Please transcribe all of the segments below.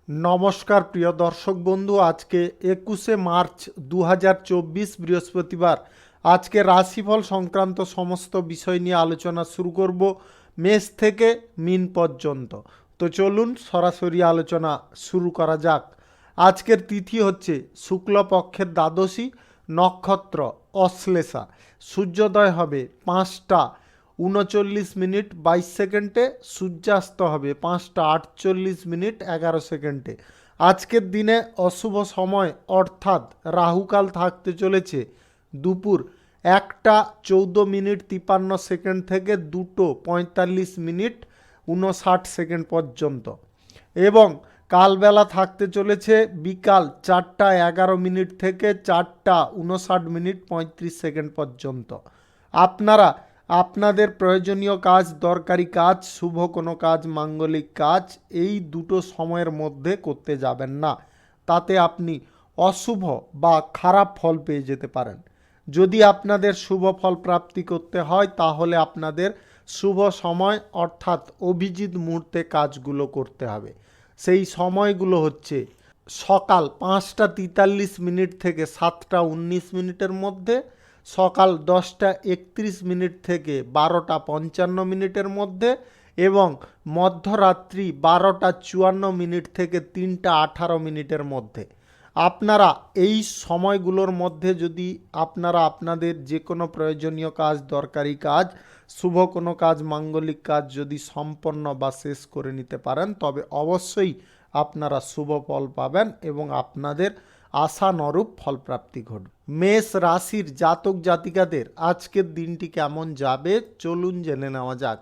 নমস্কার প্রিয় দর্শক বন্ধু, আজকে 21শে মার্চ 2024 বৃহস্পতিবার। আজকে রাশিফল সংক্রান্ত সমস্ত বিষয় নিয়ে আলোচনা শুরু করব, মেষ থেকে মীন পর্যন্ত। তো চলুন সরাসরি আলোচনা শুরু করা যাক। আজকের তিথি হচ্ছে শুক্লপক্ষের দ্বাদশী, নক্ষত্র অশ্লেষা, সূর্যোদয় হবে 5টা 39 মিনিট 22 সেকেন্ডে, সূর্যাস্ত হবে 5টা 48 মিনিট 11 সেকেন্ডে। আজকের দিনে অশুভ সময় অর্থাৎ রাহুকাল থাকতে চলেছে দুপুর 1টা 14 মিনিট 53 সেকেন্ড থেকে 2টো 45 মিনিট 59 সেকেন্ড পর্যন্ত, এবং কালবেলা থাকতে চলেছে বিকাল 4টা 11 মিনিট থেকে 4টা 59 মিনিট 35 সেকেন্ড পর্যন্ত। আপনারা আপনাদের প্রয়োজনীয় কাজ, দরকারি কাজ, শুভ কোনো কাজ, মাঙ্গলিক কাজ এই দুটো সময়ের মধ্যে করতে যাবেন না, তাতে আপনি অশুভ বা খারাপ ফল পেয়ে যেতে পারেন। যদি আপনাদের শুভ ফল প্রাপ্তি করতে হয় তাহলে আপনাদের শুভ সময় অর্থাৎ অভিজিৎ মুহূর্তে কাজগুলো করতে হবে। সেই সময়গুলো হচ্ছে সকাল 5টা 43 মিনিট থেকে 7টা 19 মিনিটের মধ্যে, সকাল 10টা 31 মিনিট থেকে 12টা 55 মিনিটের মধ্যে, এবং মধ্যরাত্রি 12টা 54 মিনিট থেকে 3টা 18 মিনিটের মধ্যে। আপনারা এই সময়গুলোর মধ্যে যদি আপনারা আপনাদের যে কোনো প্রয়োজনীয় কাজ, দরকারি কাজ, শুভ কোনো কাজ, মাঙ্গলিক কাজ যদি সম্পন্ন বা শেষ করে নিতে পারেন তবে অবশ্যই আপনারা শুভ ফল পাবেন এবং আপনাদের আশানুরূপ ফলপ্রাপ্তি ঘটবে। মেষ রাশির জাতক জাতিকাদের আজকের দিনটি কেমন যাবে চলুন জেনে নেওয়া যাক।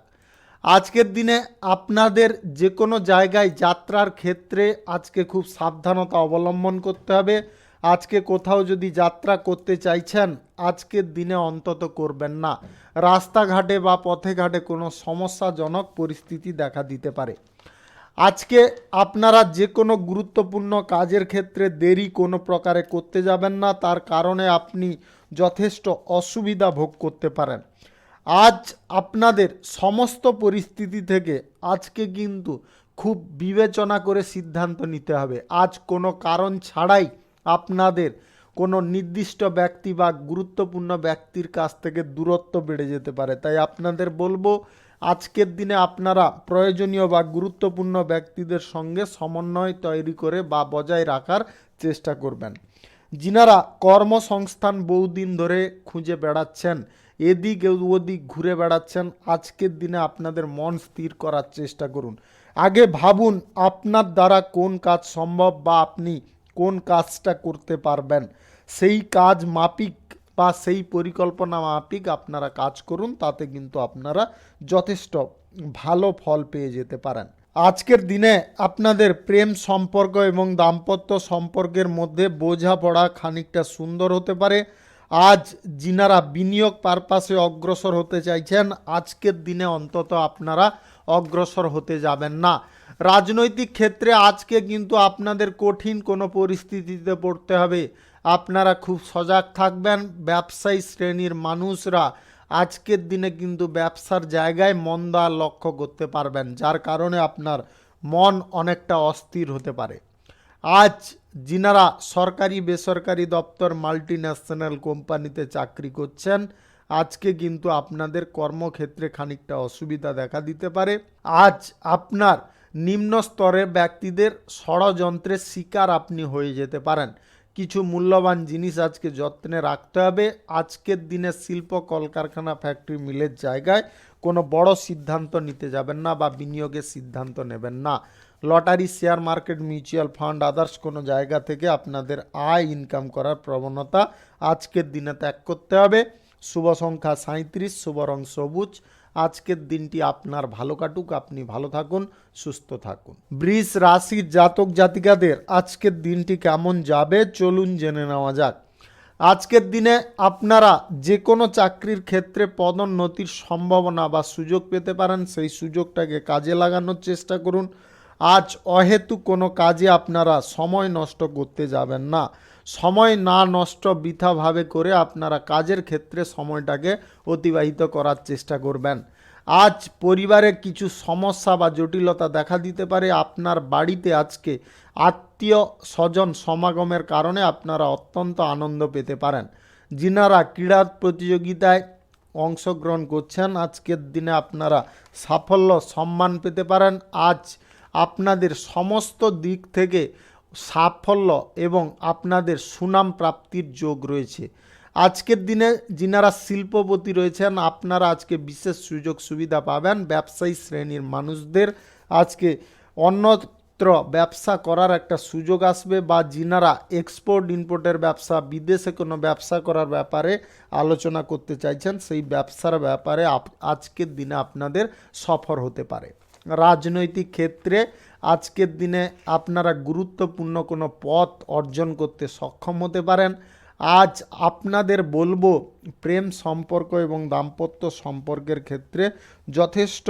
আজকের দিনে আপনাদের যে কোনো জায়গায় যাত্রার ক্ষেত্রে আজকে খুব সাবধানতা অবলম্বন করতে হবে। আজকে কোথাও যদি যাত্রা করতে চাইছেন আজকের দিনে অন্তত করবেন না। রাস্তাঘাটে বা পথে ঘাটে কোনো সমস্যাজনক পরিস্থিতি দেখা দিতে পারে। আজকে আপনারা যে কোনো গুরুত্বপূর্ণ কাজের ক্ষেত্রে দেরি কোনো প্রকারে করতে যাবেন না, তার কারণে আপনি যথেষ্ট অসুবিধা ভোগ করতে পারেন। আজ আপনাদের সমস্ত পরিস্থিতি থেকে আজকে কিন্তু খুব বিবেচনা করে সিদ্ধান্ত নিতে হবে। আজ কোনো কারণ ছাড়াই আপনাদের কোনো নির্দিষ্ট ব্যক্তি বা গুরুত্বপূর্ণ ব্যক্তির কাছ থেকে দূরত্ব বেড়ে যেতে পারে। তাই আপনাদের বলবো আজকের দিনে আপনারা প্রয়োজনীয় বা গুরুত্বপূর্ণ ব্যক্তিদের সঙ্গে সমন্বয় তৈরি করে বা বজায় রাখার চেষ্টা করবেন। যিনারা কর্মসংস্থান বহুদিন ধরে খুঁজে বেড়াচ্ছেন, এদিক ওদিক ঘুরে বেড়াচ্ছেন, আজকের দিনে আপনাদের মন স্থির করার চেষ্টা করুন। আগে ভাবুন আপনার দ্বারা কোন কাজ সম্ভব বা আপনি কোন কাজটা করতে পারবেন। সেই কাজ মাফিক বা সেই পরিকল্পনা মাফিক আপনারা কাজ করুন, তাতে কিন্তু আপনারা যথেষ্ট ভালো ফল পেয়ে যেতে পারেন। আজকের দিনে আপনাদের প্রেম সম্পর্ক এবং দাম্পত্য সম্পর্কের মধ্যে বোঝাপড়া খানিকটা সুন্দর হতে পারে। আজ যিনারা বিনিয়োগ পারপাসে অগ্রসর হতে চাইছেন আজকের দিনে অন্তত আপনারা অগ্রসর হতে যাবেন না। রাজনৈতিক ক্ষেত্রে আজকে কিন্তু আপনাদের কঠিন কোনো পরিস্থিতিতে পড়তে হবে, আপনারা খুব সজাগ থাকবেন। ব্যবসায়ী শ্রেণীর মানুষরা আজকের দিনে কিন্তু ব্যবসার জায়গায় মন্দা লক্ষ্য করতে পারবেন, যার কারণে আপনার মন অনেকটা অস্থির হতে পারে। আজ যিনারা সরকারি বেসরকারি দপ্তর, মাল্টি ন্যাশনাল কোম্পানিতে চাকরি করছেন আজকে কিন্তু আপনাদের কর্মক্ষেত্রে খানিকটা অসুবিধা দেখা দিতে পারে। আজ আপনার নিম্ন স্তরের ব্যক্তিদের ষড়যন্ত্রের শিকার আপনি হয়ে যেতে পারেন। কিছু মূল্যবান জিনিস আজকে যত্নে রাখতে হবে। আজকের দিনে শিল্প কলকারখানা, ফ্যাক্টরি, মিলের জায়গায় কোনো বড় সিদ্ধান্ত নিতে যাবেন না বা বিনিয়োগের সিদ্ধান্ত নেবেন না। Lottery, share market, mutual fund, others কোনো জায়গা থেকে আপনাদের আয় ইনকাম করার প্রবণতা আজকের দিনে ত্যাগ করতে হবে। শুভ সংখ্যা 37, শুভ রং সবুজ। আজকের দিনটি আপনার ভালো কাটুক, আপনি ভালো থাকুন, সুস্থ থাকুন। বৃষ রাশির জাতক জাতিকাদের আজকের দিনটি কেমন যাবে চলুন জেনে নেওয়া যাক। আজকের দিনে আপনারা যে কোনো চাকরির ক্ষেত্রে পদোন্নতির সম্ভাবনা বা সুযোগ পেতে পারেন, সেই সুযোগটাকে কাজে লাগানোর চেষ্টা করুন। আজ অহেতুক কোনো কাজে আপনারা সময় নষ্ট করতে যাবেন না। সময় না নষ্ট বৃথাভাবে করে আপনারা কাজের ক্ষেত্রে সময়টাকে অতিবাহিত করার চেষ্টা করবেন। আজ পরিবারে কিছু সমস্যা বা জটিলতা দেখা দিতে পারে। আপনার বাড়িতে আজকে আত্মীয় স্বজন সমাগমের কারণে আপনারা অত্যন্ত আনন্দ পেতে পারেন। যিনারা ক্রীড়া প্রতিযোগিতায় অংশগ্রহণ করছেন, আজকের দিনে আপনারা সাফল্য সম্মান পেতে পারেন। আজ আপনাদের সমস্ত দিক থেকে সাফল্য এবং আপনাদের সুনাম প্রাপ্তির যোগ রয়েছে। আজকের দিনে যিনারা শিল্পপতি রয়েছেন, আপনারা আজকে বিশেষ সুযোগ সুবিধা পাবেন। ব্যবসায়ী শ্রেণীর মানুষদের আজকে অন্যত্র ব্যবসা করার একটা সুযোগ আসবে, বা যিনারা এক্সপোর্ট ইম্পোর্টের ব্যবসা, বিদেশে কোনো ব্যবসা করার ব্যাপারে আলোচনা করতে চাইছেন, সেই ব্যবসার ব্যাপারে আজকের দিনে আপনাদের সফল হতে পারে। রাজনৈতিক ক্ষেত্রে আজকের দিনে আপনারা গুরুত্বপূর্ণ কোনো পদ অর্জন করতে সক্ষম হতে পারেন। আজ আপনাদের বলবো প্রেম সম্পর্ক এবং দাম্পত্য সম্পর্কের ক্ষেত্রে যথেষ্ট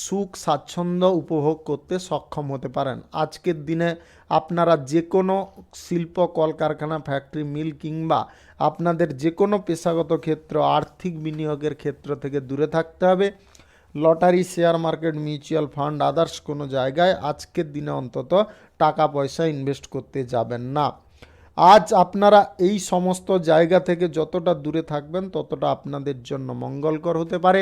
সুখ স্বাচ্ছন্দ্য উপভোগ করতে সক্ষম হতে পারেন। আজকের দিনে আপনারা যে কোনো শিল্প কলকারখানা ফ্যাক্টরি মিল কিংবা আপনাদের যে কোনো পেশাগত ক্ষেত্র আর্থিক বিনিয়োগের ক্ষেত্র থেকে দূরে থাকতে হবে। Lottery, share market, mutual fund, others কোনো জায়গায় আজকের দিনে অন্তত টাকা পয়সা ইনভেস্ট করতে যাবেন না। আজ আপনারা এই সমস্ত জায়গা থেকে যতটা দূরে থাকবেন ততটা আপনাদের জন্য মঙ্গলকর হতে পারে।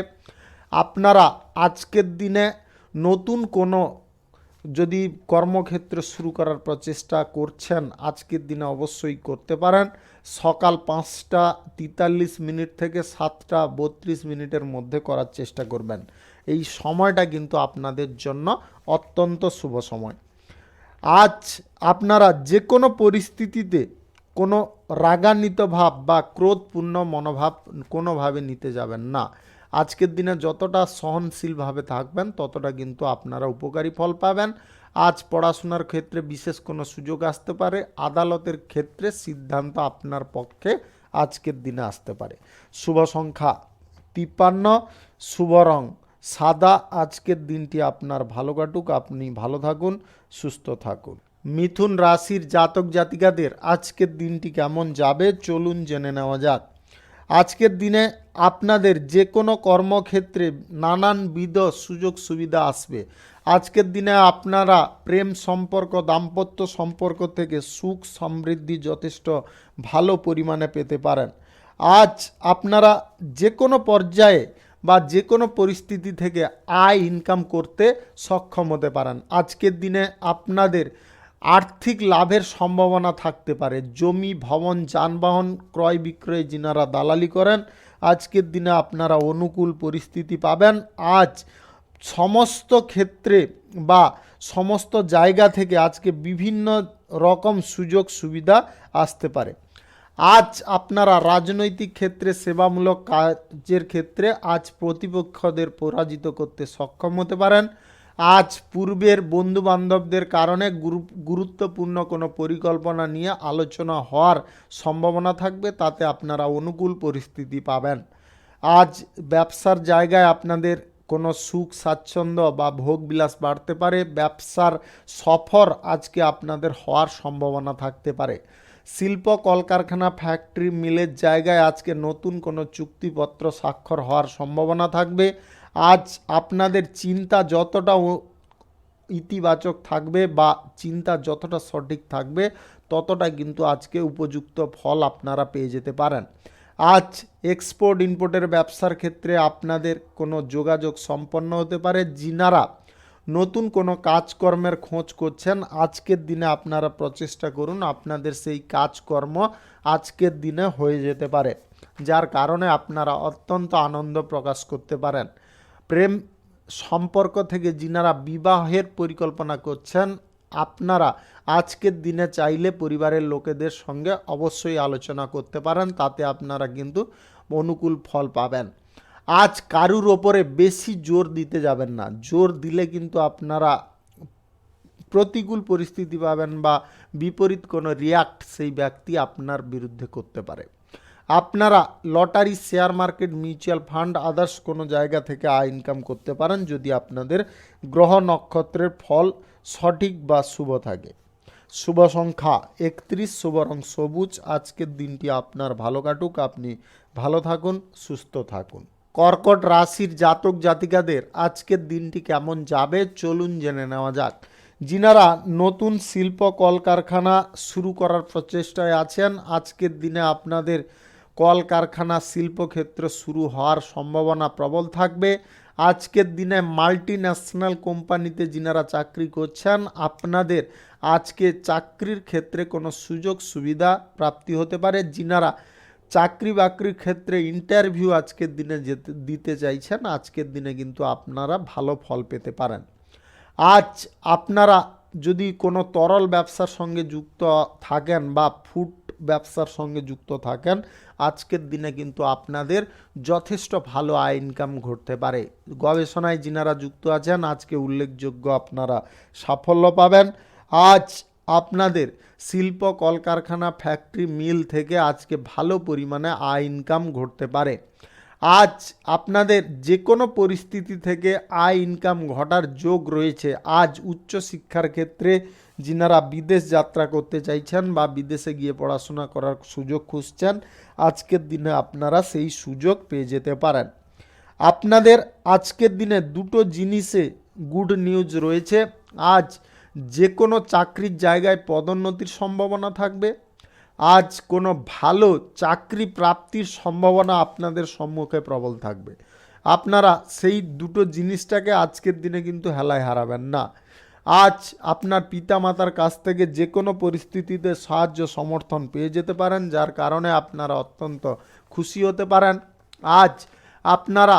আপনারা আজকের দিনে নতুন কোনো যদি কর্মক্ষেত্র শুরু করার প্রচেষ্টা করছেন, আজকের দিনে অবশ্যই করতে পারেন। সকাল 5টা 43 থেকে 7টা 32 মধ্যে করার চেষ্টা করবেন। এই সময়টা কিন্তু আপনাদের জন্য অত্যন্ত শুভ সময়। আজ আপনারা যে কোনো পরিস্থিতিতে কোনো রাগান্বিত ভাব বা ক্রোধপূর্ণ মনোভাব কোনোভাবে নিতে যাবেন না। আজকের দিনে যতটা সহনশীলভাবে থাকবেন ততটা কিন্তু আপনারা উপকারী ফল পাবেন। আজ পড়াশোনার ক্ষেত্রে বিশেষ কোনো সুযোগ আসতে পারে। আদালতের ক্ষেত্রে সিদ্ধান্ত আপনার পক্ষে আজকের দিনে আসতে পারে। শুভ সংখ্যা 53, শুভ রং সাদা। আজকের দিনটি আপনার ভালো কাটুক, আপনি ভালো থাকুন, সুস্থ থাকুন। মিথুন রাশির জাতক জাতিকাদের আজকের দিনটি কেমন যাবে চলুন জেনে নেওয়া যাক। আজকের দিনে আপনাদের যে কোনো কর্মক্ষেত্রে নানানবিধ সুযোগ সুবিধা আসবে। আজকের দিনে আপনারা প্রেম সম্পর্ক, দাম্পত্য সম্পর্ক থেকে সুখ সমৃদ্ধি যথেষ্ট ভালো পরিমাণে পেতে পারেন। আজ আপনারা যে কোনো পর্যায়ে বা যে কোনো পরিস্থিতি থেকে আয় ইনকাম করতে সক্ষম হতে পারেন। আজকের দিনে আপনাদের আর্থিক লাভের সম্ভাবনা থাকতে পারে। জমি, ভবন, যানবাহন ক্রয় বিক্রয়ে যিনারা দালালি করেন, আজকের দিনে আপনারা অনুকূল পরিস্থিতি পাবেন। আজ সমস্ত ক্ষেত্রে বা সমস্ত জায়গা থেকে আজকে বিভিন্ন রকম সুযোগ সুবিধা আসতে পারে। আজ আপনারা রাজনৈতিক ক্ষেত্রে সেবামূলক কাজের ক্ষেত্রে আজ প্রতিপক্ষদের পরাজিত করতে সক্ষম হতে পারেন। আজ পূর্বের বন্ধুবান্ধবদের কারণে গুরুত্বপূর্ণ কোনো পরিকল্পনা নিয়ে আলোচনা হওয়ার সম্ভাবনা থাকবে, তাতে আপনারা অনুকূল পরিস্থিতি পাবেন। আজ ব্যবসার জায়গায় আপনাদের কোনো সুখ স্বাচ্ছন্দ্য বা ভোগবিলাস বাড়তে পারে। ব্যবসার সফর আজকে আপনাদের হওয়ার সম্ভাবনা থাকতে পারে। শিল্প কলকারখানা ফ্যাক্টরি মিলের জায়গায় আজকে নতুন কোনো চুক্তিপত্র স্বাক্ষর হওয়ার সম্ভাবনা থাকবে। আজ আপনাদের চিন্তা যতটা ইতিবাচক থাকবে বা চিন্তা যতটা সঠিক থাকবে ততটা কিন্তু আজকে উপযুক্ত ফল আপনারা পেয়ে যেতে পারেন। আজ এক্সপোর্ট ইম্পোর্টের ব্যবসার ক্ষেত্রে আপনাদের কোনো যোগাযোগ সম্পন্ন হতে পারে। যিনারা নতুন কোনো কাজকর্মের খোঁজ করছেন, আজকের দিনে আপনারা প্রচেষ্টা করুন আপনাদের সেই কাজকর্ম আজকের দিনে হয়ে যেতে পারে, যার কারণে আপনারা অত্যন্ত আনন্দ প্রকাশ করতে পারেন। প্রেম সম্পর্ক থেকে যিনারা বিবাহের পরিকল্পনা করছেন, আপনারা আজকের দিনে চাইলে পরিবারের লোকেদের সঙ্গে অবশ্যই আলোচনা করতে পারেন, তাতে আপনারা কিন্তু অনুকূল ফল পাবেন। আজ কারুর ওপরে বেশি জোর দিতে যাবেন না। জোর দিলে কিন্তু আপনারা প্রতিকূল পরিস্থিতি পাবেন বা বিপরীত কোনো রিয়াক্ট সেই ব্যক্তি আপনার বিরুদ্ধে করতে পারে। আপনারা lottery, share market, mutual fund, others কোনো জায়গা থেকে আয় ইনকাম করতে পারেন যদি আপনাদের গ্রহ নক্ষত্রের ফল সঠিক বা শুভ থাকে। শুভ সংখ্যা 31, শুভ রং সবুজ। আজকের দিনটি আপনার ভালো কাটুক, আপনি ভালো থাকুন, সুস্থ থাকুন। কর্কট রাশির জাতক জাতিকাদের আজকের দিনটি কেমন যাবে চলুন জেনে নেওয়া যাক। যিনারা নতুন শিল্প কলকারখানা শুরু করার প্রচেষ্টায় আছেন, আজকের দিনে আপনাদের কলকারখানা শিল্পক্ষেত্র শুরু হওয়ার সম্ভাবনা প্রবল থাকবে। আজকের দিনে মাল্টি ন্যাশনাল কোম্পানিতে যিনারা চাকরি করছেন, আপনাদের আজকে চাকরির ক্ষেত্রে কোনো সুযোগ সুবিধা প্রাপ্তি হতে পারে। যিনারা চাকরি বাকরির ক্ষেত্রে ইন্টারভিউ আজকের দিনে দিতে চাইছেন, আজকের দিনে কিন্তু আপনারা ভালো ফল পেতে পারেন। আজ আপনারা যদি কোনো তরল ব্যবসার সঙ্গে যুক্ত থাকেন বা ফুড ব্যবসার সঙ্গে যুক্ত থাকেন, আজকের দিনে কিন্তু আপনাদের যথেষ্ট ভালো আয় ইনকাম ঘটতে পারে। গবেষণায় যিনারা যুক্ত আছেন, আজকে উল্লেখযোগ্য আপনারা সাফল্য পাবেন। আজ আপনাদের শিল্প কলকারখানা ফ্যাক্টরি মিল থেকে আজকে ভালো পরিমাণে আয় ইনকাম ঘটতে পারে। আজ আপনাদের যে কোনো পরিস্থিতি থেকে আয় ইনকাম ঘটার যোগ রয়েছে। আজ উচ্চশিক্ষার ক্ষেত্রে যিনারা বিদেশ যাত্রা করতে চাইছেন বা বিদেশে গিয়ে পড়াশোনা করার সুযোগ খুঁজছেন, আজকের দিনে আপনারা সেই সুযোগ পেয়ে যেতে পারেন। আপনাদের আজকের দিনে দুটো জিনিসে গুড নিউজ রয়েছে। আজ যে কোনো চাকরির জায়গায় পদোন্নতির সম্ভাবনা থাকবে। আজ কোনো ভালো চাকরি প্রাপ্তির সম্ভাবনা আপনাদের সম্মুখে প্রবল থাকবে। আপনারা সেই দুটো জিনিসটাকে আজকের দিনে কিন্তু হেলায় হারাবেন না। আজ আপনার পিতামাতার কাছ থেকে যে কোনো পরিস্থিতিতে সাহায্য সমর্থন পেয়ে যেতে পারেন, যার কারণে আপনারা অত্যন্ত খুশি হতে পারেন। আজ আপনারা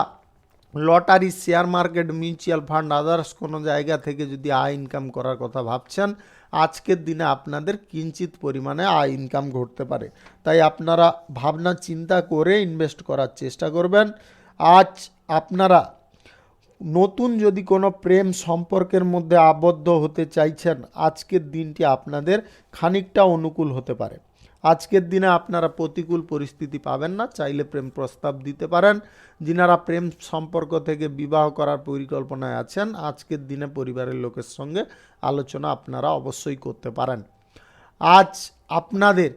lottery, share market, mutual fund, others কোনো জায়গা থেকে যদি আয় ইনকাম করার কথা ভাবছেন, আজকের দিনে আপনাদের কিঞ্চিত পরিমাণে আয় ইনকাম ঘটতে পারে। তাই আপনারা ভাবনা চিন্তা করে ইনভেস্ট করার চেষ্টা করবেন। আজ আপনারা নতুন যদি কোনো প্রেম সম্পর্কের মধ্যে আবদ্ধ হতে চাইছেন, আজকের দিনটি আপনাদের খানিকটা অনুকূল হতে পারে। আজকের দিনে আপনারা প্রতিকূল পরিস্থিতি পাবেন না, চাইলে প্রেম প্রস্তাব দিতে পারেন। যিনারা প্রেম সম্পর্ক থেকে বিবাহ করার পরিকল্পনায় আছেন, আজকের দিনে পরিবারের লোকের সঙ্গে আলোচনা আপনারা অবশ্যই করতে পারেন। আজ আপনাদের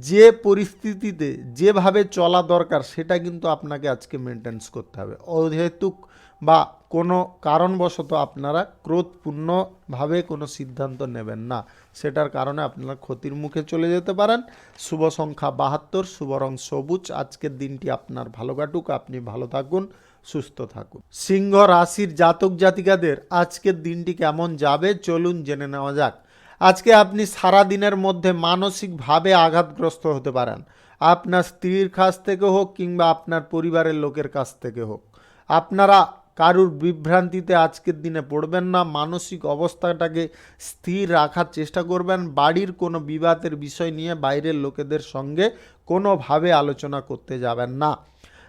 যে পরিস্থিতিতে যেভাবে চলা দরকার সেটা কিন্তু আপনাকে আজকে মেনটেন্স করতে হবে। অহেতুক বা কোনো কারণবশত আপনারা ক্রোধপূর্ণভাবে কোনো সিদ্ধান্ত নেবেন না, সেটার কারণে আপনারা ক্ষতির মুখে চলে যেতে পারেন। শুভ সংখ্যা 72, শুভ রং সবুজ। আজকের দিনটি আপনার ভালো কাটুক, আপনি ভালো থাকুন, সুস্থ থাকুন। সিংহ রাশির জাতক জাতিকাদের আজকের দিনটি কেমন যাবে চলুন জেনে নেওয়া যাক। আজকে আপনি সারা দিনের মধ্যে মানসিকভাবে আঘাতগ্রস্ত হতে পারেন। আপনার স্ত্রীর কাছ থেকে হোক কিংবা আপনার পরিবারের লোকের কাছ থেকে হোক, আপনারা কারুর বিভ্রান্তিতে আজকের দিনে পড়বেন না। মানসিক অবস্থাটাকে স্থির রাখার চেষ্টা করবেন। বাড়ির কোনো বিবাদের বিষয় নিয়ে বাইরের লোকেদের সঙ্গে কোনোভাবে আলোচনা করতে যাবেন না।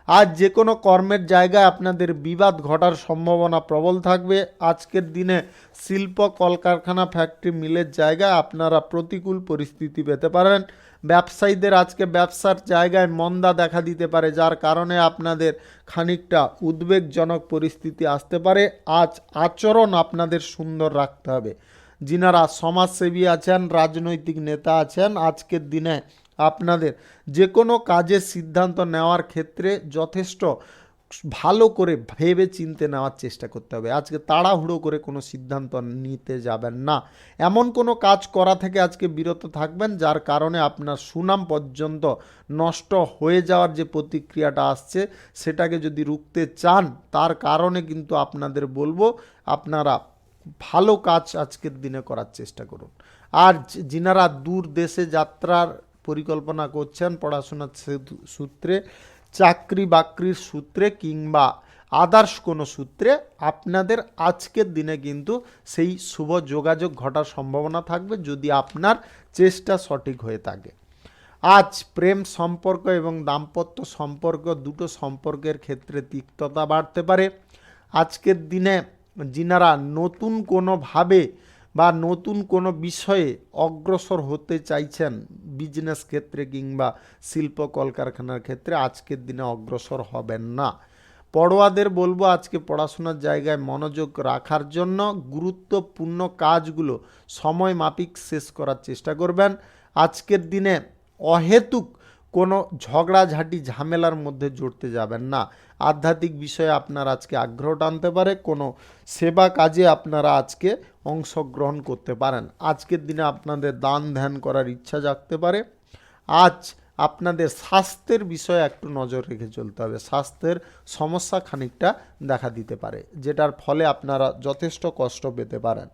আজ যে কোনো কর্মের জায়গায় আপনাদের বিবাদ ঘটার সম্ভাবনা প্রবল থাকবে। আজকের দিনে শিল্প কলকারখানা ফ্যাক্টরি মিলের জায়গায় আপনারা প্রতিকূল পরিস্থিতি পেতে পারেন। ব্যবসায়ীদের আজকে ব্যবসার জায়গায় মন্দা দেখা দিতে পারে, যার কারণে আপনাদের খানিকটা উদ্বেগজনক পরিস্থিতি আসতে পারে। আজ আচরণ আপনাদের সুন্দর রাখতে হবে। যিনারা সমাজসেবী আছেন, রাজনৈতিক নেতা আছেন, আজকের দিনে আপনাদের যে কোনো কাজের সিদ্ধান্ত নেওয়ার ক্ষেত্রে যথেষ্ট ভালো করে ভেবে চিন্তে নেওয়ার চেষ্টা করতে হবে। আজকে তাড়াহুড়ো করে কোনো সিদ্ধান্ত নিতে যাবেন না। এমন কোনো কাজ করা থেকে আজকে বিরত থাকবেন যার কারণে আপনার সুনাম পর্যন্ত নষ্ট হয়ে যাওয়ার যে প্রতিক্রিয়াটা আসছে, সেটাকে যদি রুখতে চান, তার কারণে কিন্তু আপনাদের বলবো আপনারা ভালো কাজ আজকের দিনে করার চেষ্টা করুন। আর যিনারা দূর দেশে যাত্রার পরিকল্পনা করছেন, পড়াশোনার সূত্রে, চাকরি বাকরির সূত্রে কিংবা আদার্স কোনো সূত্রে, আপনাদের আজকের দিনে কিন্তু সেই শুভ যোগাযোগ ঘটার সম্ভাবনা থাকবে যদি আপনার চেষ্টা সঠিক হয়ে থাকে। আজ প্রেম সম্পর্ক এবং দাম্পত্য সম্পর্ক, দুটো সম্পর্কের ক্ষেত্রে তিক্ততা বাড়তে পারে। আজকের দিনে যিনারা নতুন কোনোভাবে বা নতুন কোনো বিষয়ে অগ্রসর হতে চাইছেন, বিজনেস ক্ষেত্রে কিংবা শিল্প কলকারখানার ক্ষেত্রে, আজকের দিনে অগ্রসর হবেন না। পড়ুয়াদের বলবো আজকে পড়াশোনার জায়গায় মনোযোগ রাখার জন্য গুরুত্বপূর্ণ কাজগুলো সময় মাফিক শেষ করার চেষ্টা করবেন। আজকের দিনে অহেতুক কোনো ঝগড়াঝাঁটি ঝামেলার মধ্যে জড়তে যাবেন না। আধ্যাত্মিক বিষয়ে আপনার আজকে আগ্রহ টানতে পারে, কোনো সেবা কাজে আপনারা আজকে অংশগ্রহণ করতে পারেন। আজকের দিনে আপনাদের দান ধ্যান করার ইচ্ছা জাগতে পারে। আজ আপনাদের স্বাস্থ্যের বিষয়ে একটু নজর রেখে চলতে হবে। স্বাস্থ্যের সমস্যা খানিকটা দেখা দিতে পারে, যেটার ফলে আপনারা যথেষ্ট কষ্ট পেতে পারেন।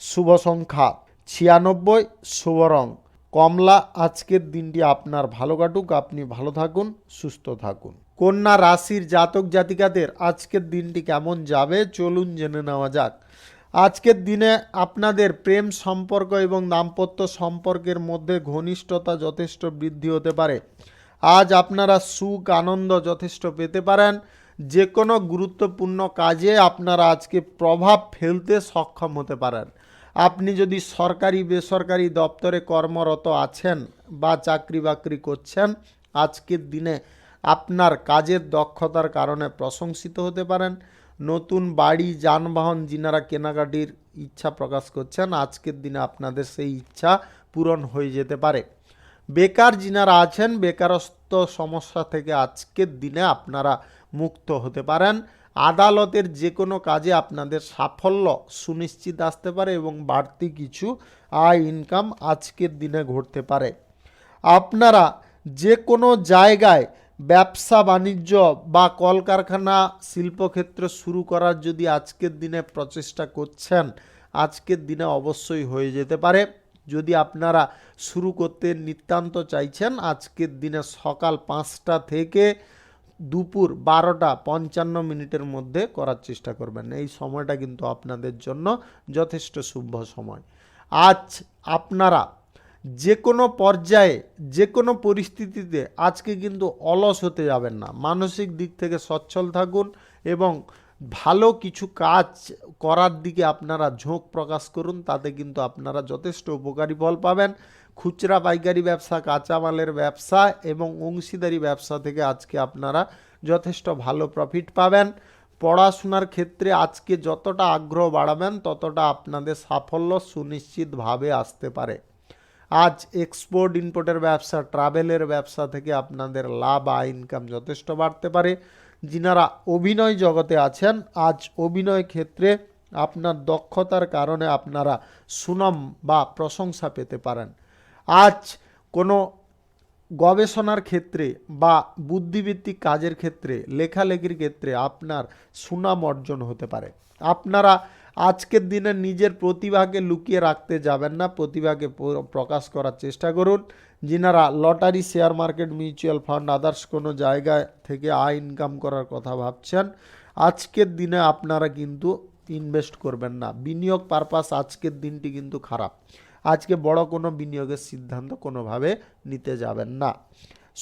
শুভ সংখ্যা 96, শুভ রং কমলা। আজকের দিনটি আপনার ভালো কাটুক, আপনি ভালো থাকুন, সুস্থ থাকুন। কন্যা রাশির জাতক জাতিকাদের আজকের দিনটি কেমন যাবে চলুন জেনে নেওয়া যাক। আজকের দিনে আপনাদের প্রেম সম্পর্ক এবং দাম্পত্য সম্পর্কের মধ্যে ঘনিষ্ঠতা যথেষ্ট বৃদ্ধি হতে পারে। আজ আপনারা সুখ আনন্দ যথেষ্ট পেতে পারেন। যে কোনো গুরুত্বপূর্ণ কাজে আপনারা আজকে প্রভাব ফেলতে সক্ষম হতে পারেন। আপনি যদি সরকারি বেসরকারি দপ্তরে কর্মরত আছেন বা চাকরি বাকরি করছেন, আজকের দিনে আপনার কাজের দক্ষতার কারণে প্রশংসিত হতে পারেন। নতুন বাড়ি যানবাহন যিনারা কেনাকাটির ইচ্ছা প্রকাশ করছেন, আজকের দিনে আপনাদের সেই ইচ্ছা পূরণ হয়ে যেতে পারে। বেকার যিনারা আছেন, বেকারত্ব সমস্যা থেকে আজকের দিনে আপনারা মুক্ত হতে পারেন। আদালতের যে কোনো কাজে আপনাদের সাফল্য সুনিশ্চিত আসতে পারে এবং বাড়তি কিছু আয় ইনকাম আজকের দিনে ঘটতে পারে। আপনারা যে কোনো জায়গায় ব্যবসা বাণিজ্য বা কলকারখানা শিল্পক্ষেত্র শুরু করার যদি আজকের দিনে প্রচেষ্টা করছেন, আজকের দিনে অবশ্যই হয়ে যেতে পারে। যদি আপনারা শুরু করতে নিতান্ত চাইছেন, আজকের দিনে সকাল 5টা থেকে দুপুর 12:55 মধ্যে করার চেষ্টা করবেন। এই সময়টা কিন্তু আপনাদের জন্য যথেষ্ট শুভ সময়। আজ আপনারা যে কোনো পর্যায়ে যে কোনো পরিস্থিতিতে আজকে কিন্তু অলস হতে যাবেন না। মানসিক দিক থেকে সচ্ছল থাকুন এবং ভালো কিছু কাজ করার দিকে আপনারা ঝোঁক প্রকাশ করুন। তাতে কিন্তু আপনারা যথেষ্ট উপকারী ফল পাবেন। খুচরা পাইকারি ব্যবসা, কাঁচামালের ব্যবসা এবং অংশীদারি ব্যবসা থেকে আজকে আপনারা যথেষ্ট ভালো প্রফিট পাবেন। পড়াশোনার ক্ষেত্রে আজকে যতটা আগ্রহ বাড়াবেন ততটা আপনাদের সাফল্য সুনিশ্চিতভাবে আসতে পারে। আজ এক্সপোর্ট ইম্পোর্টের ব্যবসা, ট্রাভেলের ব্যবসা থেকে আপনাদের লাভ আয় ইনকাম যথেষ্ট বাড়তে পারে। যিনারা অভিনয় জগতে আছেন, আজ অভিনয় ক্ষেত্রে আপনার দক্ষতার কারণে আপনারা সুনাম বা প্রশংসা পেতে পারেন। আজ কোনো গবেষণার ক্ষেত্রে বা বুদ্ধিভিত্তিক কাজের ক্ষেত্রে, লেখালেখির ক্ষেত্রে আপনার সুনাম অর্জন হতে পারে। আপনারা আজকের দিনে নিজের প্রতিভাকে লুকিয়ে রাখতে যাবেন না, প্রতিভাকে প্রকাশ করার চেষ্টা করুন। যিনারা lottery, share market, mutual fund, others কোনো জায়গায় থেকে আয় ইনকাম করার কথা ভাবছেন, আজকের দিনে আপনারা কিন্তু ইনভেস্ট করবেন না। বিনিয়োগ পারপাস আজকের দিনটি কিন্তু খারাপ। আজকে বড় কোনো বিনিয়োগের সিদ্ধান্ত কোনোভাবে নিতে যাবেন না।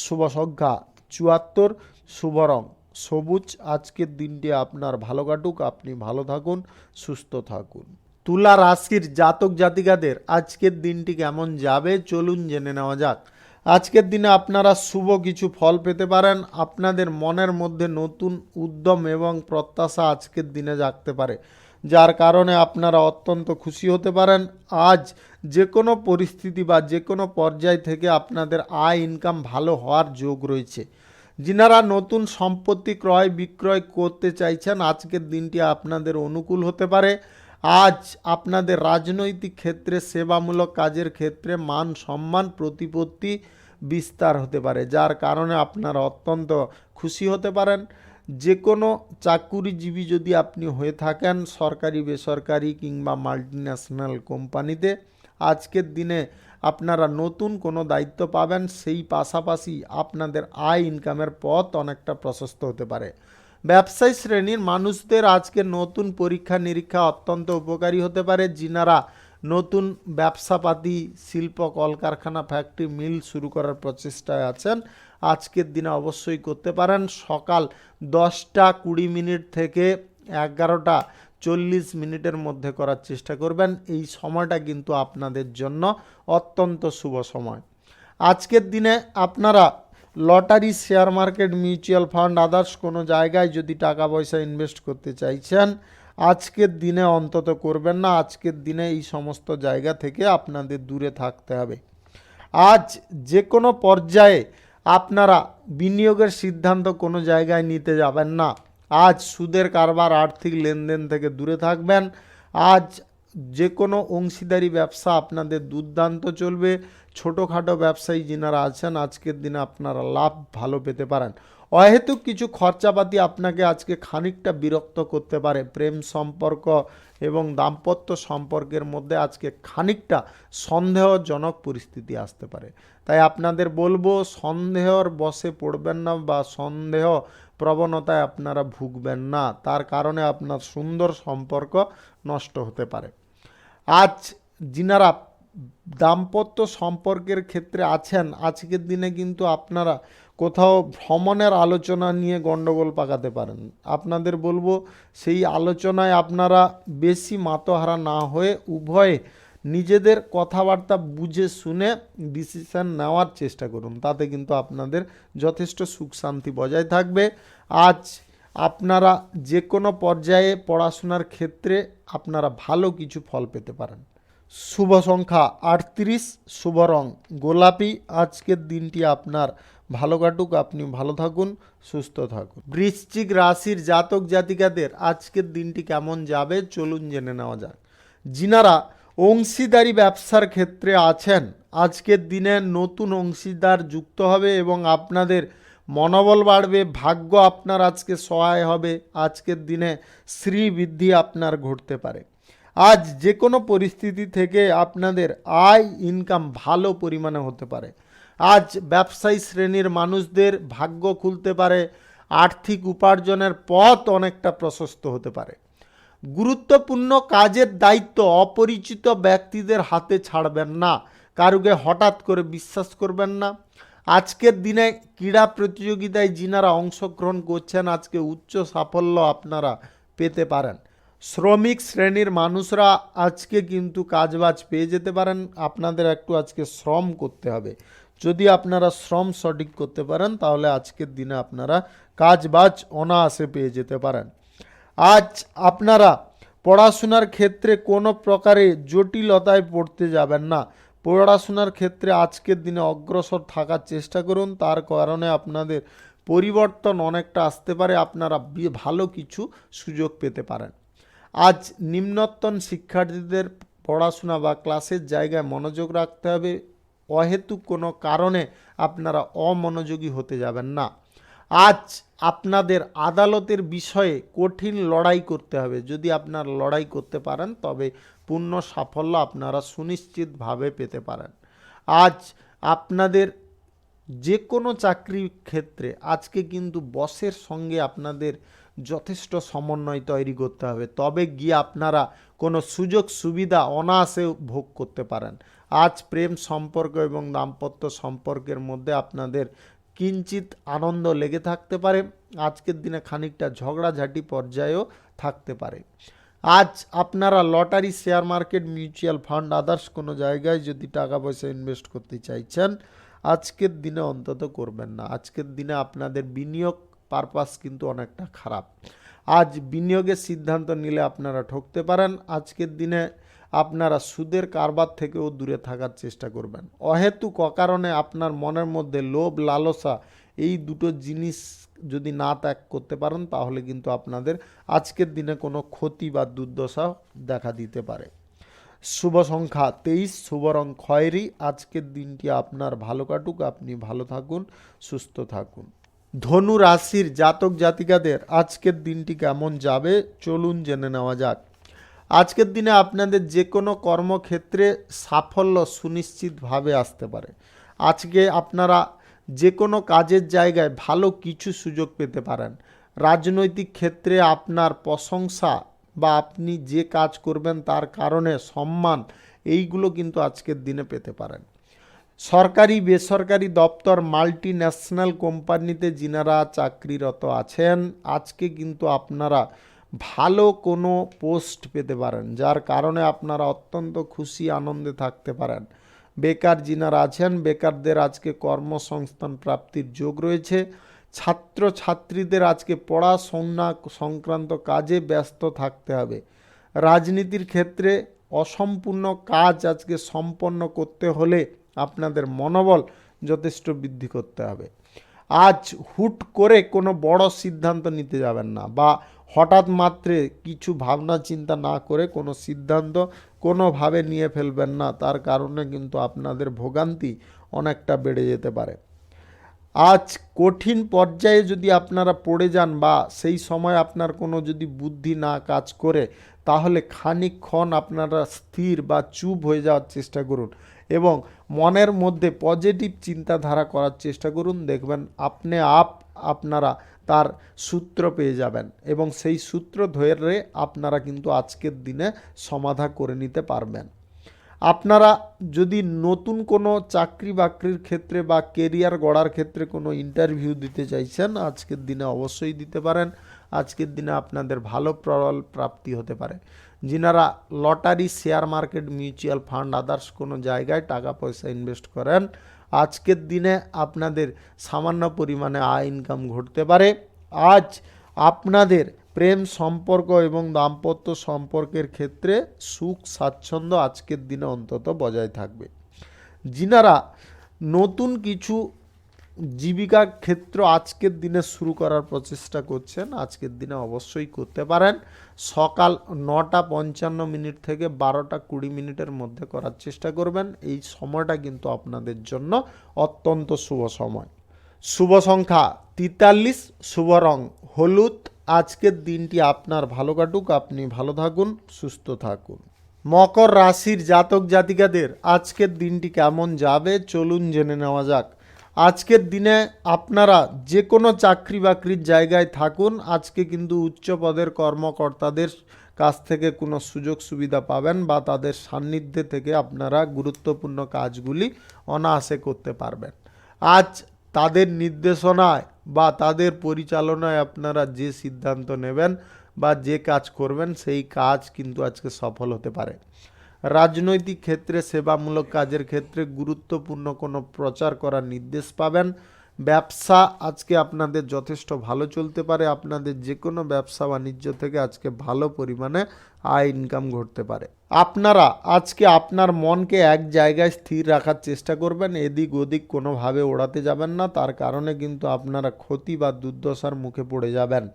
শুভ সংখ্যা 74, শুভ রং সবুজ। আজকের দিনটি আপনার ভালো কাটুক, আপনি ভালো থাকুন, সুস্থ থাকুন। তুলা রাশির জাতক জাতিকাদের আজকের দিনটি কেমন যাবে চলুন জেনে নেওয়া যাক। আজকের দিনে আপনারা শুভ কিছু ফল পেতে পারেন। আপনাদের মনের মধ্যে নতুন উদ্যম এবং প্রত্যাশা আজকের দিনে জাগতে পারে, যার কারণে আপনারা অত্যন্ত খুশি হতে পারেন। আজ যে কোনো পরিস্থিতি বা যে কোনো পর্যায় থেকে আপনাদের আয় ইনকাম ভালো হওয়ার যোগ রয়েছে। যিনারা নতুন সম্পত্তি ক্রয় বিক্রয় করতে চাইছেন, আজকের দিনটি আপনাদের অনুকূল হতে পারে। আজ আপনাদের রাজনৈতিক ক্ষেত্রে, সেবামূলক কাজের ক্ষেত্রে মান সম্মান প্রতিপত্তি বিস্তার হতে পারে, যার কারণে আপনারা অত্যন্ত খুশি হতে পারেন। যে কোনো চাকুরিজীবী যদি আপনি হয়ে থাকেন, সরকারি বেসরকারি কিংবা মাল্টিন্যাশনাল কোম্পানিতে, আজকের দিনে আপনারা নতুন কোনো দায়িত্ব পাবেন। সেই পাশাপাশি আপনাদের আয় ইনকামের পথ অনেকটা প্রশস্ত হতে পারে। ব্যবসায়ী শ্রেণীর মানুষদের আজকে নতুন পরীক্ষা নিরীক্ষা অত্যন্ত উপকারী হতে পারে। যিনারা নতুন ব্যবসাপাতি, শিল্প, কলকারখানা, ফ্যাক্টরি, মিল শুরু করার প্রচেষ্টায় আছেন, আজকের দিনে অবশ্যই করতে পারেন। সকাল 10:20 থেকে 11:40 মধ্যে করার চেষ্টা করবেন। এই সময়টা কিন্তু আপনাদের জন্য অত্যন্ত শুভ সময়। আজকের দিনে আপনারা lottery, share market, mutual fund, others কোনো জায়গায় যদি টাকা পয়সা ইনভেস্ট করতে চাইছেন, আজকের দিনে অন্তত করবেন না। আজকের দিনে এই সমস্ত জায়গা থেকে আপনাদের দূরে থাকতে হবে। আজ যে কোনো পর্যায়ে আপনারা বিনিয়োগের সিদ্ধান্ত কোনো জায়গায় নিতে যাবেন না। আজ সুদের কারবার, আর্থিক লেনদেন থেকে দূরে থাকবেন। আজ যে কোনো অংশীদারি ব্যবসা আপনাদের দুর্দান্ত চলবে। ছোটোখাটো ব্যবসায়ী যিনারা আছেন, আজকের দিনে আপনারা লাভ ভালো পেতে পারেন। অহেতুক কিছু খরচাপাতি আপনাকে আজকে খানিকটা বিরক্ত করতে পারে। প্রেম সম্পর্ক এবং দাম্পত্য সম্পর্কের মধ্যে আজকে খানিকটা সন্দেহজনক পরিস্থিতি আসতে পারে। তাই আপনাদের বলবো, সন্দেহর বশে পড়বেন না বা সন্দেহ প্রবণতায় আপনারা ভুগবেন না। তার কারণে আপনার সুন্দর সম্পর্ক নষ্ট হতে পারে। আজ যিনারা দাম্পত্য সম্পর্কের ক্ষেত্রে আছেন, আজকের দিনে কিন্তু আপনারা কোথাও ভ্রমণের আলোচনা নিয়ে গণ্ডগোল পাকাতে পারেন। আপনাদের বলবো, সেই আলোচনায় আপনারা বেশি মাতহারা না হয়ে উভয়ে নিজেদের কথাবার্তা বুঝে শুনে ডিসিশন নেওয়ার চেষ্টা করুন। তাতে কিন্তু আপনাদের যথেষ্ট সুখ শান্তি বজায় থাকবে। আজ আপনারা যে কোনো পর্যায়ে পড়াশোনার ক্ষেত্রে আপনারা ভালো কিছু ফল পেতে পারেন। শুভ সংখ্যা 38, শুভ রং গোলাপি। আজকের দিনটি আপনার ভালো কাটুক, আপনি ভালো থাকুন, সুস্থ থাকুন। বৃশ্চিক রাশির জাতক জাতিকাদের আজকের দিনটি কেমন যাবে চলুন জেনে নেওয়া যাক। যিনারা অংশীদারি ব্যবসার ক্ষেত্রে আছেন, আজকের দিনে নতুন অংশীদার যুক্ত হবে এবং আপনাদের মনোবল বাড়বে। ভাগ্য আপনার আজকে সহায় হবে। আজকের দিনে শ্রীবৃদ্ধি আপনার ঘটতে পারে। আজ যে কোনো পরিস্থিতি থেকে আপনাদের আয় ইনকাম ভালো পরিমাণে হতে পারে। আজ ব্যবসায়ী শ্রেণীর মানুষদের ভাগ্য খুলতে পারে। আর্থিক উপার্জনের পথ অনেকটা প্রশস্ত হতে পারে। গুরুত্বপূর্ণ কাজের দায়িত্ব অপরিচিত ব্যক্তিদের হাতে ছাড়বেন না। কারুকে হঠাৎ করে বিশ্বাস করবেন না। আজকের দিনে ক্রীড়া প্রতিযোগিতায় যিনারা অংশগ্রহণ করছেন, আজকে উচ্চ সাফল্য আপনারা পেতে পারেন। শ্রমিক শ্রেণীর মানুষরা আজকে কিন্তু কাজবাজ পেয়ে যেতে পারেন। আপনাদের একটু আজকে শ্রম করতে হবে। যদি আপনারা শ্রম সঠিক করতে পারেন তাহলে আজকের দিনে আপনারা কাজবাজ অনায়াসে পেয়ে যেতে পারেন। আজ আপনারা পড়াশোনার ক্ষেত্রে কোনো প্রকারে জটিলতায় পড়তে যাবেন না। পড়াশোনার ক্ষেত্রে আজকের দিনে অগ্রসর থাকার চেষ্টা করুন। তার কারণে আপনাদের পরিবর্তন অনেকটা আসতে পারে। আপনারা ভালো কিছু সুযোগ পেতে পারেন। আজ নিম্নতন শিক্ষার্থীদের পড়াশোনা বা ক্লাসের জায়গায় মনোযোগ রাখতে হবে। অহেতুক কোনো কারণে আপনারা অমনোযোগী হতে যাবেন না। আজ আপনাদের আদালতের বিষয়ে কঠিন লড়াই করতে হবে। যদি আপনারা লড়াই করতে পারেন তবে পূর্ণ সাফল্য আপনারা সুনিশ্চিতভাবে পেতে পারেন। আজ আপনাদের যে কোনো চাকরির ক্ষেত্রে আজকে কিন্তু বসের সঙ্গে আপনাদের যথেষ্ট সমন্বয় তৈরি করতে হবে, তবে গিয়ে আপনারা কোনো সুযোগ সুবিধা অনায়াসে ভোগ করতে পারেন। আজ প্রেম সম্পর্ক এবং দাম্পত্য সম্পর্কের মধ্যে আপনাদের কিঞ্চিত আনন্দ লেগে থাকতে পারে। আজকের দিনে খানিকটা ঝগড়াঝাটি পর্যায়েও থাকতে পারে। আজ আপনারা lottery, share market, mutual fund, others কোনো জায়গায় যদি টাকা পয়সা ইনভেস্ট করতে চাইছেন, আজকের দিনে অন্তত করবেন না। আজকের দিনে আপনাদের বিনিয়োগ পারপাস কিন্তু অনেকটা খারাপ। আজ বিনিয়োগের সিদ্ধান্ত নিলে আপনারা ঠকতে পারেন। আজকের দিনে আপনারা সুদের কারবার থেকেও দূরে থাকার চেষ্টা করবেন। অহেতুক অকারণে আপনার মনের মধ্যে লোভ, লালসা এই দুটো জিনিস যদি না ত্যাগ করতে পারেন তাহলে কিন্তু আপনাদের আজকের দিনে কোনো ক্ষতি বা দুর্দশা দেখা দিতে পারে। শুভ সংখ্যা 23, শুভ রং খয়েরি। আজকের দিনটি আপনার ভালো কাটুক, আপনি ভালো থাকুন, সুস্থ থাকুন। ধনু রাশির জাতক জাতিকাদের আজকের দিনটি কেমন যাবে চলুন জেনে নেওয়া যাক। আজকের দিনে আপনাদের যে কোনো কর্মক্ষেত্রে সাফল্য সুনিশ্চিতভাবে আসতে পারে। আজকে আপনারা যে কোনো কাজের জায়গায় ভালো কিছু সুযোগ পেতে পারেন। রাজনৈতিক ক্ষেত্রে আপনার প্রশংসা বা আপনি যে কাজ করবেন তার কারণে সম্মান, এইগুলো কিন্তু আজকের দিনে পেতে পারেন। সরকারি বেসরকারি দপ্তর, মাল্টি ন্যাশনাল কোম্পানিতে যিনারা চাকরিরত আছেন, আজকে কিন্তু আপনারা ভালো কোনো পোস্ট পেতে পারেন, যার কারণে আপনারা অত্যন্ত খুশি আনন্দে থাকতে পারেন। বেকার যিনারা আছেন, বেকারদের আজকে কর্মসংস্থান প্রাপ্তির যোগ রয়েছে। ছাত্র ছাত্রীদের আজকে পড়াশোনা সংক্রান্ত কাজে ব্যস্ত থাকতে হবে। রাজনীতির ক্ষেত্রে অসম্পূর্ণ কাজ আজকে সম্পন্ন করতে হলে আপনাদের মনোবল যথেষ্ট বৃদ্ধি করতে হবে। আজ হুট করে কোনো বড় সিদ্ধান্ত নিতে যাবেন না, বা হঠাৎ মাত্রে কিছু ভাবনা চিন্তা না করে কোনো সিদ্ধান্ত কোনোভাবে নিয়ে ফেলবেন না, তার কারণে কিন্তু আপনাদের ভোগান্তি অনেকটা বেড়ে যেতে পারে। আজ কঠিন পর্যায়ে যদি আপনারা পড়ে যান বা সেই সময় আপনার কোনো যদি বুদ্ধি না কাজ করে, তাহলে খানিকক্ষণ আপনারা স্থির বা চুপ হয়ে যাওয়ার চেষ্টা করুন এবং মনের মধ্যে পজিটিভ চিন্তাধারা করার চেষ্টা করুন। দেখবেন আপনি আপনারা তার সূত্র পেয়ে যাবেন এবং সেই সূত্র ধরে আপনারা কিন্তু আজকের দিনে সমাধা করে নিতে পারবেন। আপনারা যদি নতুন কোনো চাকরি বাকরির ক্ষেত্রে বা কেরিয়ার গড়ার ক্ষেত্রে কোনো ইন্টারভিউ দিতে চাইছেন, আজকের দিনে অবশ্যই দিতে পারেন। আজকের দিনে আপনাদের ভালো ফল প্রাপ্তি হতে পারে। যিনারা lottery, share market, mutual fund, others কোনো জায়গায় টাকা পয়সা ইনভেস্ট করেন, আজকের দিনে আপনাদের সামান্য পরিমাণে আয় ইনকাম ঘটতে পারে। আজ আপনাদের প্রেম সম্পর্ক এবং দাম্পত্য সম্পর্কের ক্ষেত্রে সুখ স্বাচ্ছন্দ্য আজকের দিনে অন্তত বজায় থাকবে। যিনারা নতুন কিছু জীবিকা ক্ষেত্র আজকের দিনে শুরু করার প্রচেষ্টা করছেন, আজকের দিনে অবশ্যই করতে পারেন। সকাল 9:55 থেকে 12:20 মধ্যে করার চেষ্টা করবেন। এই সময়টা কিন্তু আপনাদের জন্য অত্যন্ত শুভ সময়। শুভ সংখ্যা 43, শুভ রং হলুদ। আজকের দিনটি আপনার ভালো কাটুক, আপনি ভালো থাকুন, সুস্থ থাকুন। মকর রাশির জাতক জাতিকাদের আজকের দিনটি কেমন যাবে চলুন জেনে নেওয়া যাক। আজকের দিনে আপনারা যে কোনো চাকরি বাকরির জায়গায় থাকুন, আজকে কিন্তু উচ্চ পদের কর্মকর্তাদের কাছ থেকে কোনো সুযোগ সুবিধা পাবেন বা তাদের সান্নিধ্যে থেকে আপনারা গুরুত্বপূর্ণ কাজগুলি অনায়াসে করতে পারবেন। আজ তাদের নির্দেশনায় বা তাদের পরিচালনায় আপনারা যে সিদ্ধান্ত নেবেন বা যে কাজ করবেন, সেই কাজ কিন্তু আজকে সফল হতে পারে। রাজনৈতিক ক্ষেত্রে, সেবামূলক কাজের ক্ষেত্রে গুরুত্বপূর্ণ কোনো প্রচার করার নির্দেশ পাবেন। ব্যবসা আজকে আপনাদের যথেষ্ট ভালো চলতে পারে। আপনাদের যে কোনো ব্যবসা বাণিজ্য থেকে আজকে ভালো পরিমাণে আয় ইনকাম ঘটতে পারে। আপনারা আজকে আপনার মনকে এক জায়গায় স্থির রাখার চেষ্টা করবেন, এদিক ওদিক কোনোভাবে ওড়াতে যাবেন না, তার কারণে কিন্তু আপনারা ক্ষতি বা দুর্দশার মুখে পড়ে যাবেন।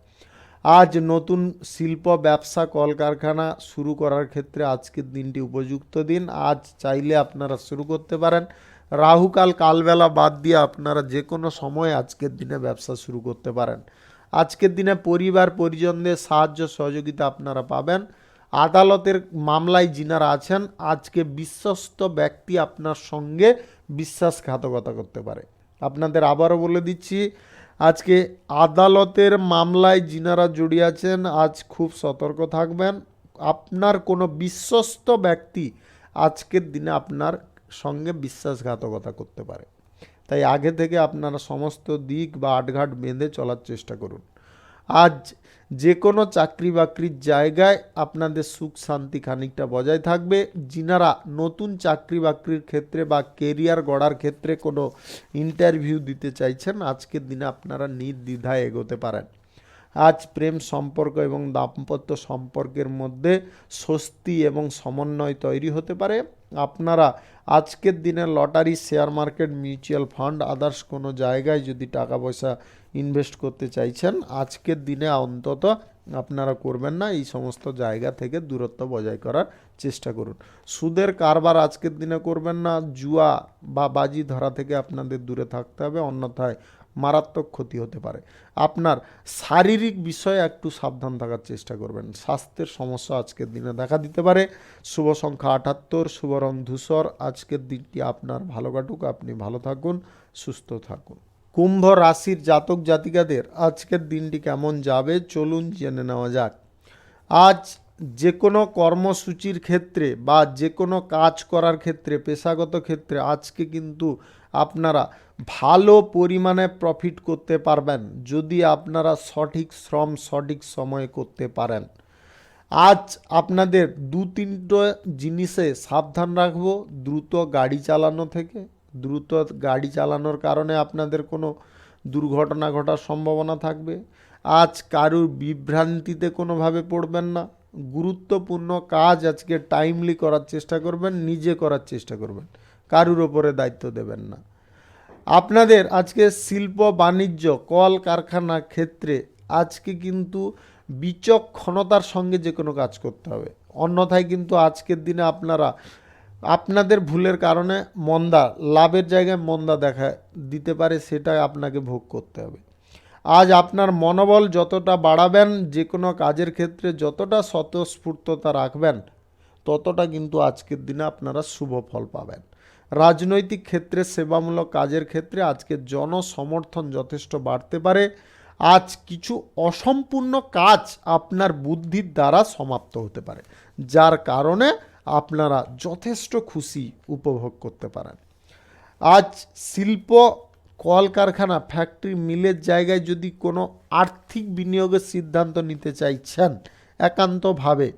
আজ নতুন শিল্প, ব্যবসা, কলকারখানা শুরু করার ক্ষেত্রে আজকের দিনটি উপযুক্ত দিন। আজ চাইলে আপনারা শুরু করতে পারেন। রাহুকাল, কালবেলা বাদ দিয়ে আপনারা যে কোনো সময় আজকের দিনে ব্যবসা শুরু করতে পারেন। আজকের দিনে পরিবার পরিজনদের সাহায্য সহযোগিতা আপনারা পাবেন। আদালতের মামলায় যিনারা আছেন, আজকে বিশ্বস্ত ব্যক্তি আপনার সঙ্গে বিশ্বাসঘাতকতা করতে পারে। আপনাদের আবারও বলে দিচ্ছি, আজকে আদালতের মামলায় যিনারা জড়িয়ে আছেন, আজ খুব সতর্ক থাকবেন। আপনার কোনো বিশ্বস্ত ব্যক্তি আজকের দিনে আপনার সঙ্গে বিশ্বাসঘাতকতা করতে পারে, তাই আগে থেকে আপনারা সমস্ত দিক বা আটঘাট বেঁধে চলার চেষ্টা করুন। আজ যে কোনো চাকরি বাকরির জায়গায় আপনাদের সুখ শান্তি খানিকটা বজায় থাকবে। যিনারা নতুন চাকরি বাকরির ক্ষেত্রে বা কেরিয়ার গড়ার ক্ষেত্রে কোনো ইন্টারভিউ দিতে চাইছেন, আজকের দিনে আপনারা নির্দ্বিধায় এগোতে পারেন। আজ প্রেম সম্পর্ক এবং দাম্পত্য সম্পর্কের মধ্যে স্বস্তি এবং সমন্বয় তৈরি হতে পারে। আপনারা আজকের দিনে lottery, share market, mutual fund, others কোনো জায়গায় যদি টাকা পয়সা ইনভেস্ট করতে চাইছেন, আজকের দিনে অন্তত আপনারা করবেন না। এই সমস্ত জায়গা থেকে দূরত্ব বজায় করার চেষ্টা করুন। সুদের কারবার আজকের দিনে করবেন না। জুয়া বা বাজি ধরা থেকে আপনাদের দূরে থাকতে হবে, অন্যথায় মারাত্মক ক্ষতি হতে পারে। আপনার শারীরিক বিষয়ে একটু সাবধান থাকার চেষ্টা করবেন। স্বাস্থ্যের সমস্যা আজকের দিনে দেখা দিতে পারে। শুভ সংখ্যা 78, শুভ রং ধূসর। আজকের দিনটি আপনার ভালো কাটুক, আপনি ভালো থাকুন, সুস্থ থাকুন। কুম্ভ রাশির জাতক জাতিকাদের আজকের দিনটি কেমন যাবে চলুন জেনে নেওয়া যাক। আজ যে কোনো কর্মসূচির ক্ষেত্রে বা যে কোনো কাজ করার ক্ষেত্রে, পেশাগত ক্ষেত্রে আজকে কিন্তু আপনারা ভালো পরিমাণে প্রফিট করতে পারবেন যদি আপনারা সঠিক শ্রম সঠিক সময়ে করতে পারেন। আজ আপনাদের 2-3টো জিনিসে সাবধান রাখবো। দ্রুত গাড়ি চালানো থেকে। দ্রুত গাড়ি চালানোর কারণে আপনাদের কোনো দুর্ঘটনা ঘটার সম্ভাবনা থাকবে। আজ কারুর বিভ্রান্তিতে কোনোভাবে পড়বেন না। গুরুত্বপূর্ণ কাজ আজকে টাইমলি করার চেষ্টা করবেন, নিজে করার চেষ্টা করবেন, কারুর ওপরে দায়িত্ব দেবেন না। আপনাদের আজকে শিল্প বাণিজ্য কল কারখানা ক্ষেত্রে আজকে কিন্তু বিচক্ষণতার সঙ্গে যে কোনো কাজ করতে হবে, অন্যথায় কিন্তু আজকের দিনে আপনাদের ভুলের কারণে মন্দা, লাভের জায়গায় মন্দা দেখা দিতে পারে, সেটা আপনাকে ভোগ করতে হবে। আজ আপনার মনোবল যতটা বাড়াবেন, যে কোনো কাজের ক্ষেত্রে যতটা স্বতঃস্ফূর্ততা রাখবেন, ততটা কিন্তু আজকের দিনে আপনারা শুভ ফল পাবেন। রাজনৈতিক ক্ষেত্রে, সেবামূলক কাজের ক্ষেত্রে আজকে জনসমর্থন যথেষ্ট বাড়তে পারে। আজ কিছু অসম্পূর্ণ কাজ আপনার বুদ্ধির দ্বারা সমাপ্ত হতে পারে, যার কারণে আপনারা যথেষ্ট খুশি উপভোগ করতে পারেন। আজ শিল্প, কলকারখানা, ফ্যাক্টরি, মিলের জায়গায় যদি কোনো আর্থিক বিনিয়োগের সিদ্ধান্ত নিতে চাইছেন একান্তভাবে,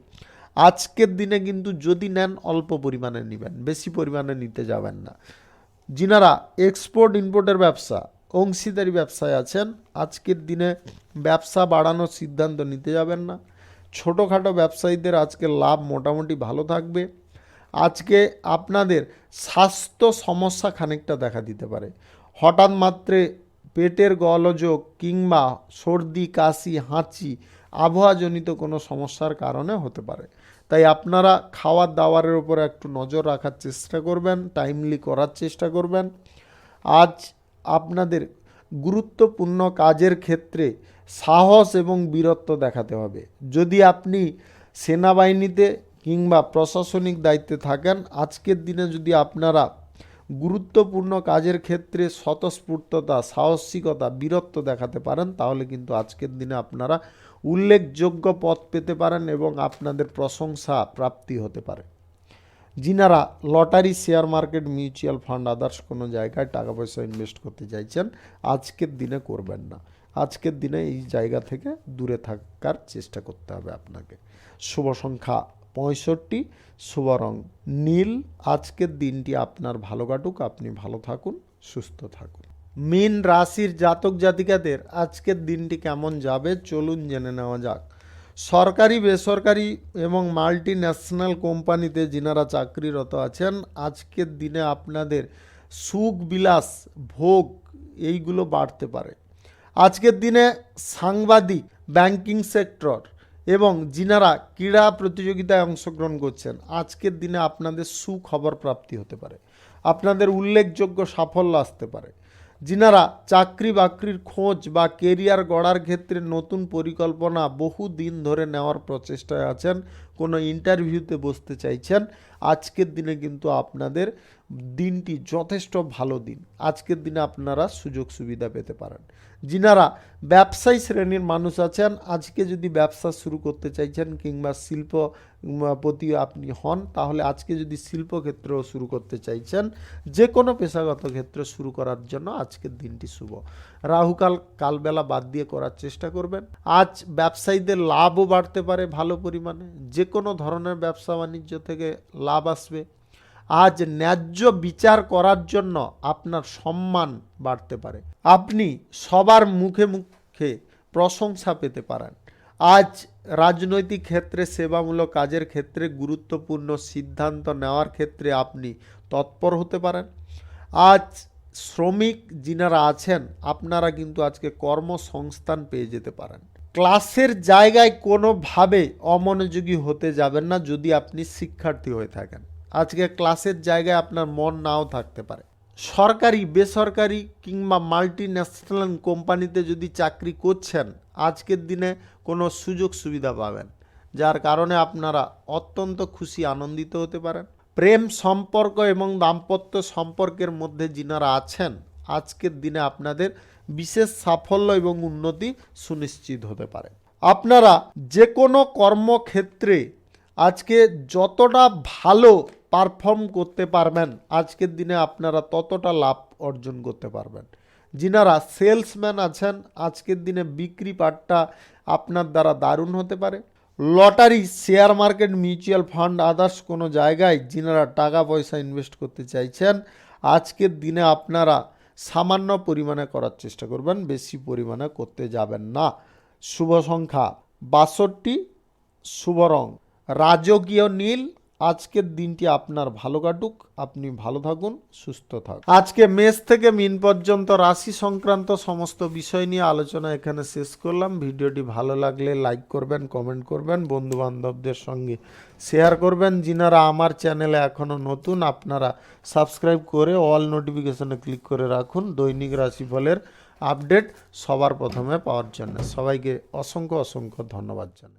আজকের দিনে কিন্তু যদি নেন অল্প পরিমাণে নেবেন, বেশি পরিমাণে নিতে যাবেন না। যিনারা এক্সপোর্ট ইম্পোর্টের ব্যবসা, অংশীদারি ব্যবসায় আছেন, আজকের দিনে ব্যবসা বাড়ানোর সিদ্ধান্ত নিতে যাবেন না। ছোটোখাটো ব্যবসায়ীদের আজকে লাভ মোটামুটি ভালো থাকবে। আজকে আপনাদের স্বাস্থ্য সমস্যা খানিকটা দেখা দিতে পারে। হঠাৎ মাত্রে পেটের গোলযোগ কিংবা সর্দি, কাশি, হাঁচি, আবহাওয়াজনিত কোনো সমস্যার কারণে হতে পারে। তাই আপনারা খাওয়ার দাওয়ারের উপর একটু নজর রাখার চেষ্টা করবেন, টাইমলি করার চেষ্টা করবেন। আজ আপনাদের গুরুত্বপূর্ণ কাজের ক্ষেত্রে সাহস এবং বীরত্ব দেখাতে হবে। যদি আপনি সেনাবাহিনীতে কিংবা প্রশাসনিক দায়িত্বে থাকেন, আজকের দিনে যদি আপনারা গুরুত্বপূর্ণ কাজের ক্ষেত্রে স্বতঃস্ফূর্ততা, সাহসিকতা, বীরত্ব দেখাতে পারেন, তাহলে কিন্তু আজকের দিনে আপনারা উল্লেখযোগ্য পদ পেতে পারেন এবং আপনাদের প্রশংসা প্রাপ্তি হতে পারে। যিনারা lottery, share market, mutual fund, others কোনো জায়গায় টাকা পয়সা ইনভেস্ট করতে চাইছেন, আজকের দিনে করবেন না। আজকের দিনে এই জায়গা থেকে দূরে থাকার চেষ্টা করতে হবে আপনাকে। শুভ সংখ্যা 65, শুভ রং নীল। আজকের দিনটি আপনার ভালো কাটুক, আপনি ভালো থাকুন, সুস্থ থাকুন। মীন রাশির জাতক জাতিকাদের আজকের দিনটি কেমন যাবে চলুন জেনে নেওয়া যাক। সরকারি, বেসরকারি এবং মাল্টি ন্যাশনাল কোম্পানিতে যিনারা চাকরিরত আছেন, আজকের দিনে আপনাদের সুখ বিলাস, ভোগ এইগুলো বাড়তে পারে। আজকের দিনে সাংবাদিক, ব্যাংকিং সেক্টর এবং যিনারা ক্রীড়া প্রতিযোগিতায় অংশগ্রহণ করছেন, আজকের দিনে আপনাদের সুখবর প্রাপ্তি হতে পারে, আপনাদের উল্লেখযোগ্য সাফল্য আসতে পারে। যিনারা চাকরি বাকরির খোঁজ বা কেরিয়ার গড়ার ক্ষেত্রে নতুন পরিকল্পনা বহু দিন ধরে নেওয়ার প্রচেষ্টায় আছেন, কোনো ইন্টারভিউতে বসতে চাইছেন, আজকের দিনে কিন্তু আপনাদের দিনটি যথেষ্ট ভালো দিন। আজকের দিনে আপনারা সুযোগ সুবিধা পেতে পারেন। যিনারা ব্যবসায়ী শ্রেণীর মানুষ আছেন, আজকে যদি ব্যবসা শুরু করতে চাইছেন কিংবা শিল্পপতি আপনি হন, তাহলে আজকে যদি শিল্পক্ষেত্রেও শুরু করতে চাইছেন, যে কোনো পেশাগত ক্ষেত্রে শুরু করার জন্য আজকের দিনটি শুভ। রাহুকাল, কালবেলা বাদ দিয়ে করার চেষ্টা করবেন। আজ ব্যবসায়ীদের লাভও বাড়তে পারে ভালো পরিমাণে, যে কোনো ধরনের ব্যবসা বাণিজ্য থেকে লাভ আসবে। আজ ন্যায্য বিচার করার জন্য আপনার সম্মান বাড়তে পারে, আপনি সবার মুখে মুখে প্রশংসা পেতে পারেন। আজ রাজনৈতিক ক্ষেত্রে, সেবামূলক কাজের ক্ষেত্রে, গুরুত্বপূর্ণ সিদ্ধান্ত নেওয়ার ক্ষেত্রে আপনি তৎপর হতে পারেন। আজ শ্রমিক যিনারা আছেন, আপনারা কিন্তু আজকে কর্মসংস্থান পেয়ে যেতে পারেন। ক্লাসের জায়গায় কোনোভাবে অমনোযোগী হতে যাবেন না যদি আপনি শিক্ষার্থী হয়ে থাকেন। আজকে ক্লাসের জায়গায় আপনার মন নাও থাকতে পারে। সরকারি, বেসরকারি কিংবা মাল্টি ন্যাশনাল কোম্পানিতে যদি চাকরি করছেন, আজকের দিনে কোনো সুযোগ সুবিধা পাবেন, যার কারণে আপনারা অত্যন্ত খুশি, আনন্দিত হতে পারেন। প্রেম সম্পর্ক এবং দাম্পত্য সম্পর্কের মধ্যে যিনারা আছেন, আজকের দিনে আপনাদের বিশেষ সাফল্য এবং উন্নতি সুনিশ্চিত হতে পারে। আপনারা যে কোনো কর্মক্ষেত্রে আজকে যতটা ভালো পারফর্ম করতে পারবেন, আজকের দিনে আপনারা ততটা লাভ অর্জন করতে পারবেন। যিনারা সেলসম্যান আছেন, আজকের দিনে বিক্রি পাটটা আপনার দ্বারা দারুণ হতে পারে। Lottery, share market, mutual fund, others কোনো জায়গায় যিনারা টাকা পয়সা ইনভেস্ট করতে চাইছেন, আজকের দিনে আপনারা সামান্য পরিমাণে করার চেষ্টা করবেন, বেশি পরিমাণে করতে যাবেন না। শুভ সংখ্যা 62, শুভ রং রাজকীয় নীল। আজকের দিনটি আপনার ভালো কাটুক, আপনি ভালো থাকুন, সুস্থ থাকুন। আজকে মেষ থেকে মিন পর্যন্ত রাশি সংক্রান্ত সমস্ত বিষয় নিয়ে আলোচনা এখানে শেষ করলাম। ভিডিওটি ভালো লাগলে লাইক করবেন, কমেন্ট করবেন, বন্ধু বান্ধবদের সঙ্গে শেয়ার করবেন। যিনারা আমার চ্যানেলে এখনও নতুন, আপনারা সাবস্ক্রাইব করে অল নোটিফিকেশনে ক্লিক করে রাখুন দৈনিক রাশিফলের আপডেট সবার প্রথমে পাওয়ার জন্য। সবাইকে অসংখ্য অসংখ্য ধন্যবাদ জানাই।